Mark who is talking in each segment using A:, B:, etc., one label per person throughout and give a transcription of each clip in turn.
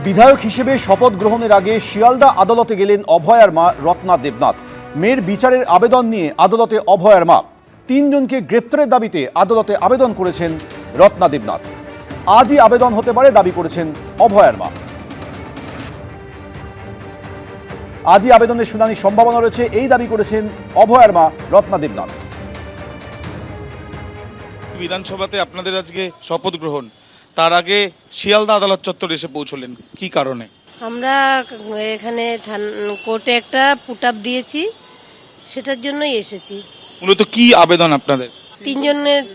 A: বিধায়ক হিসেবে শপথ গ্রহণের আগে শিয়ালদা আদালতে গেলেন অভয়ার মা রত্না দেবনাথ। মেয়ের বিচারের আবেদন নিয়ে আদালতে অভয়ার মা। ৩ জনকে গ্রেফতারের দাবিতে আদালতে আবেদন করেছেন রত্না দেবনাথ। আজই আবেদন হতে পারে দাবি করেছেন অভয়ার মা। আজই আবেদনের শুনানির সম্ভাবনা রয়েছে, এই দাবি করেছেন অভয়ার মা রত্না দেবনাথ।
B: বিধানসভাতে আপনাদের আজকে শপথ গ্রহণ, তার আগে শিয়ালদা আদালত চত্বরে এসে পৌঁছলেন, কি কারণে?
C: আমরা এখানে কোর্টে একটা পুট আপ দিয়েছি, সেটার জন্যই এসেছি।
B: মূলত কি আবেদন আপনাদের?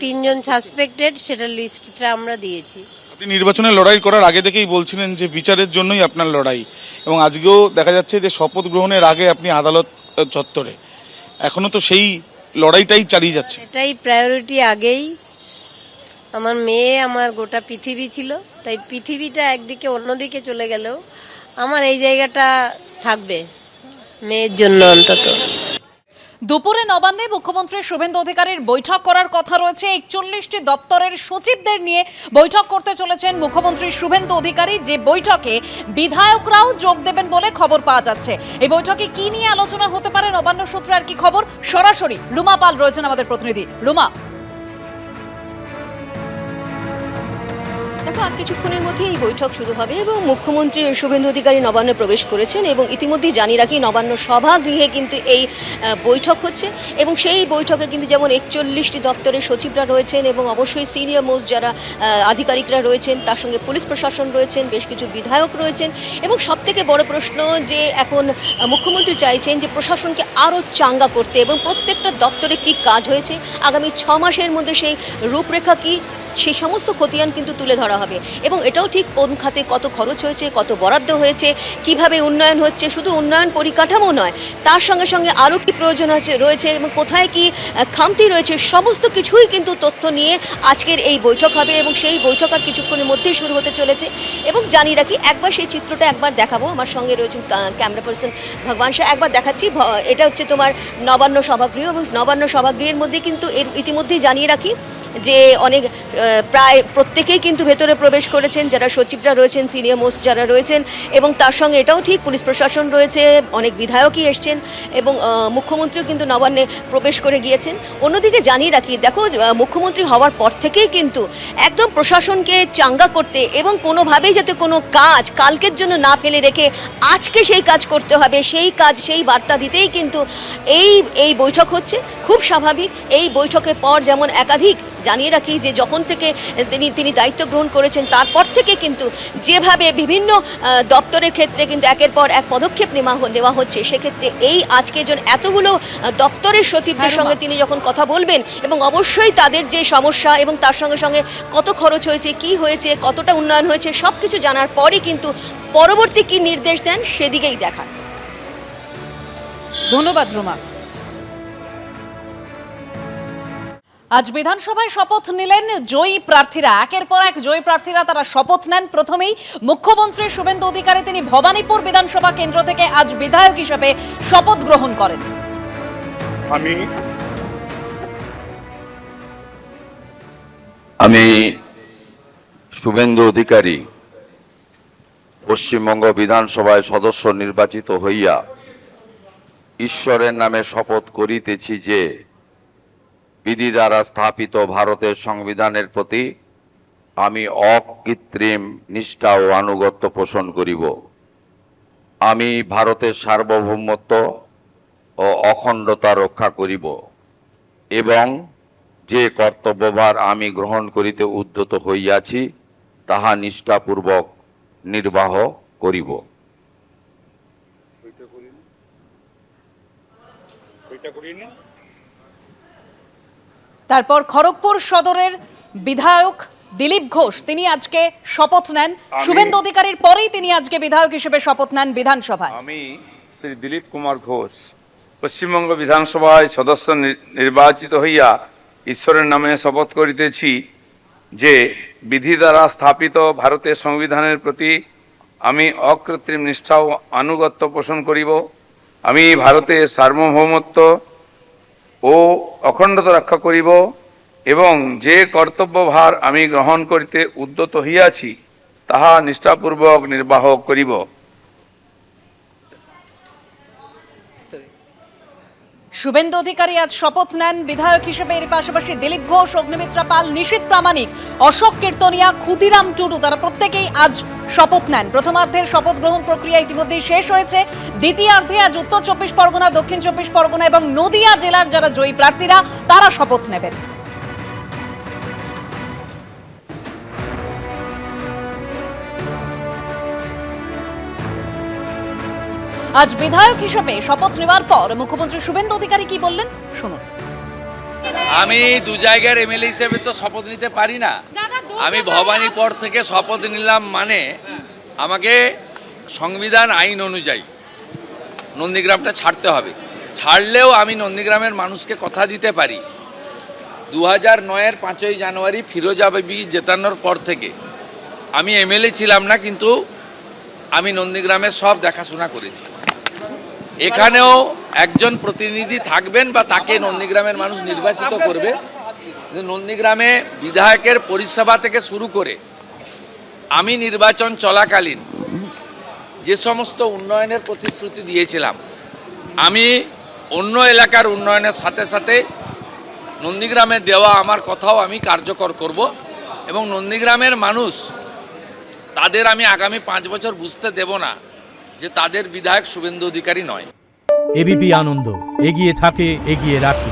C: তিনজন সাসপেক্টেড, সেটার লিস্টটা আমরা দিয়েছি।
B: আপনি নির্বাচনে লড়াই করার আগে থেকেই বলছিলেন যে বিচারের জন্যই আপনার লড়াই, এবং আজকেও দেখা যাচ্ছে যে শপথ গ্রহণের আগে আপনি আদালত চত্বরে, এখনো তো সেই লড়াইটাই চালিয়ে যাচ্ছে।
C: এটাই প্রায়োরিটি। আগেই আমার মেয়ে, আমার গোটা পৃথিবী ছিল, তাই পৃথিবীটা একদিকে অন্যদিকে চলে গেলেও আমার এই জায়গাটা থাকবে মেয়ের জন্য অন্তত।
D: দুপুরে নবান্নে মুখ্যমন্ত্রী শুভেন্দু অধিকারীর বৈঠক করার কথা রয়েছে। 41টি দপ্তরের সচিবদের নিয়ে বৈঠক করতে চলেছেন মুখ্যমন্ত্রী শুভেন্দু অধিকারী, যে বৈঠকে বিধায়করাও যোগ দেবেন বলে খবর পাওয়া যাচ্ছে। এই বৈঠকে কি নিয়ে আলোচনা হতে পারে, নবান্ন সূত্রে আর কি খবর, সরাসরি রুমা পাল রয়েছেন আমাদের প্রতিনিধি। রুমা,
E: দেখো, আর কিছুক্ষণের মধ্যে এই বৈঠক শুরু হবে এবং মুখ্যমন্ত্রী শুভেন্দু অধিকারী নবান্নে প্রবেশ করেছেন এবং ইতিমধ্যেই জানিয়ে রাখি নবান্ন সভাগৃহে কিন্তু এই বৈঠক হচ্ছে এবং সেই বৈঠকে কিন্তু যেমন 41টি দপ্তরের সচিবরা রয়েছেন এবং অবশ্যই সিনিয়র মোস্ট যারা আধিকারিকরা রয়েছেন, তার সঙ্গে পুলিশ প্রশাসন রয়েছেন, বেশ কিছু বিধায়ক রয়েছেন এবং সবথেকে বড় প্রশ্ন যে এখন মুখ্যমন্ত্রী চাইছেন যে প্রশাসনকে আরও চাঙ্গা করতে এবং প্রত্যেকটা দপ্তরে কি কাজ হয়েছে, আগামী 6 মাসের মধ্যে সেই রূপরেখা কি, সেই সমস্ত খতিয়ান কিন্তু তুলে ধরা হবে এবং এটাও ঠিক কোন খাতে কত খরচ হয়েছে, কত বরাদ্দ হয়েছে, কিভাবে উন্নয়ন হচ্ছে, শুধু উন্নয়ন পরিকাঠামো নয়, তার সঙ্গে সঙ্গে আরও কি প্রয়োজন রয়েছে এবং কোথায় কি খামতি রয়েছে, সমস্ত কিছুই কিন্তু তথ্য নিয়ে আজকের এই বৈঠক হবে এবং সেই বৈঠক আর কিছুক্ষণের মধ্যেই শুরু হতে চলেছে। এবং জানিয়ে রাখি, একবার সেই চিত্রটা একবার দেখাবো, আমার সঙ্গে রয়েছেন ক্যামেরা পার্সন ভগবান শাহ, একবার দেখাচ্ছি। এটা হচ্ছে তোমার নবান্ন সভাগৃহ এবং নবান্ন সভাগৃহের মধ্যে কিন্তু এর ইতিমধ্যেই জানিয়ে রাখি যে অনেক প্রায় প্রত্যেকেই কিন্তু ভেতরে প্রবেশ করেছেন, যারা সচিবরা রয়েছেন, সিনিয়র মোস্ট যারা রয়েছেন এবং তার সঙ্গে এটাও ঠিক পুলিশ প্রশাসন রয়েছে, অনেক বিধায়কই এসছেন এবং মুখ্যমন্ত্রীও কিন্তু নবান্নে প্রবেশ করে গিয়েছেন। অন্যদিকে জানিয়ে রাখি, দেখো, মুখ্যমন্ত্রী হওয়ার পর থেকেই কিন্তু একদম প্রশাসনকে চাঙ্গা করতে এবং কোনোভাবেই যাতে কোনো কাজ কালকের জন্য না ফেলে রেখে আজকে সেই কাজ করতে হবে, সেই কাজ, সেই বার্তা দিতেই কিন্তু এই বৈঠক হচ্ছে। খুব স্বাভাবিক, এই বৈঠকের পর যেমন একাধিক জানিয়ে রাখি যে যখন থেকে তিনি দায়িত্ব গ্রহণ করেছেন তারপর থেকে কিন্তু যেভাবে বিভিন্ন দপ্তরের ক্ষেত্রে কিন্তু একের পর এক পদক্ষেপ নেওয়া হচ্ছে, সেক্ষেত্রে এই আজকে এতগুলো দপ্তরের সচিবদের সঙ্গে তিনি যখন কথা বলবেন এবং অবশ্যই তাদের যে সমস্যা এবং তার সঙ্গে সঙ্গে কত খরচ হয়েছে, কি হয়েছে, কতটা উন্নয়ন হয়েছে, সব কিছু জানার পরই কিন্তু পরবর্তী কি নির্দেশ দেন সেদিকেই দেখার।
D: ধন্যবাদ রুমা। আজ বিধানসভায় শপথ নিলেন জয়ী প্রার্থীরা, একের পর এক জয়ী প্রার্থীরা তারা শপথ নেন। প্রথমেই মুখ্যমন্ত্রী শুভেন্দু অধিকারী, তিনি ভবানীপুর বিধানসভা কেন্দ্র থেকে আজ বিধায়ক হিসেবে শপথ গ্রহণ করেন।
F: আমি শুভেন্দু অধিকারী পশ্চিমবঙ্গ বিধানসভায় সদস্য নির্বাচিত হইয়া ঈশ্বরের নামে শপথ করিতেছি যে বিধি দ্বারা স্থাপিত ভারতের সংবিধানের প্রতি আমি অকৃত্রিম নিষ্ঠা ও আনুগত্য পোষণ করিব। আমি ভারতের সার্বভৌমত্ব ও অখণ্ডতা রক্ষা করিব এবং যে কর্তব্যভার আমি গ্রহণ করিতে উদ্যত হইয়াছি তাহা নিষ্ঠাপূর্বক নির্বাহ করিব।
D: তারপর খড়গপুর সদরের বিধায়ক দিলীপ ঘোষ, তিনি আজকে শপথ নেন। শুভেন্দু অধিকারীর পরেই তিনি আজকে বিধায়ক হিসেবে শপথ নেন বিধানসভায়।
G: আমি শ্রী দিলীপ কুমার ঘোষ পশ্চিমবঙ্গ বিধানসভায় সদস্য নির্বাচিত হইয়া ঈশ্বরের নামে শপথ করিতেছি যে বিধি দ্বারা স্থাপিত ভারতের সংবিধানের প্রতি আমি অকৃত্রিম নিষ্ঠা ও আনুগত্য পোষণ করিব। আমি ভারতের সার্বভৌমত্ব ও অখণ্ডতা রক্ষা করিব এবং যে কর্তব্যভার আমি গ্রহণ করিতে উদ্যত হইয়াছি তাহা নিষ্ঠাপূর্বক নির্বাহ করিব।
D: শুভেন্দু অধিকারী আজ শপথ নেন বিধায়ক হিসেবে। এর পাশাপাশি দিলীপ ঘোষ, অগ্নিমিত্রা পাল, নিশীথ প্রামাণিক, অশোক কীর্তনিয়া, ক্ষুদিরাম টুডু তারা প্রত্যেকেই আজ শপথ নেন। প্রথমার্ধের শপথ গ্রহণ প্রক্রিয়া ইতিমধ্যেই শেষ হয়েছে। দ্বিতীয়ার্ধে আজ উত্তর 24 পরগনা, দক্ষিণ 24 পরগনা এবং নদিয়া জেলার যারা জয়ী প্রার্থীরা তারা শপথ নেবেন। আজ বিধায়ক হিসেবে শপথ নেওয়ার পর মুখ্যমন্ত্রী শুভেন্দু অধিকারী কি বললেন শুনুন।
H: আমি দু জায়গার এমএলএ হিসেবে তো শপথ নিতে পারি না। আমি ভবানীপুর থেকে শপথ নিলাম, মানে আমাকে সংবিধান আইন অনুযায়ী নন্দীগ্রামটা ছাড়তে হবে। ছাড়লেও আমি নন্দীগ্রামের মানুষকে কথা দিতে পারি, 2009-এর 5ই জানুয়ারি ফিরোজা বিবি জেতানোর পর থেকে আমি এমএলএ ছিলাম না, কিন্তু আমি নন্দীগ্রামের সব দেখাশোনা করেছি। এখানেও একজন প্রতিনিধি থাকবেন বা তাকে নন্দীগ্রামের মানুষ নির্বাচিত করবে। নন্দীগ্রামে বিধায়কের পরিষেবা থেকে শুরু করে আমি নির্বাচন চলাকালীন যে সমস্ত উন্নয়নের প্রতিশ্রুতি দিয়েছিলাম, আমি অন্য এলাকার উন্নয়নের সাথে সাথে নন্দীগ্রামে দেওয়া আমার কথাও আমি কার্যকর করব এবং নন্দীগ্রামের মানুষ তাদের আমি আগামী 5 বছর বুঝতে দেব না যে তাদের বিধায়ক শুভেন্দু অধিকারী নয়।
I: এবিপি আনন্দ এগিয়ে থাকে, এগিয়ে রাখে।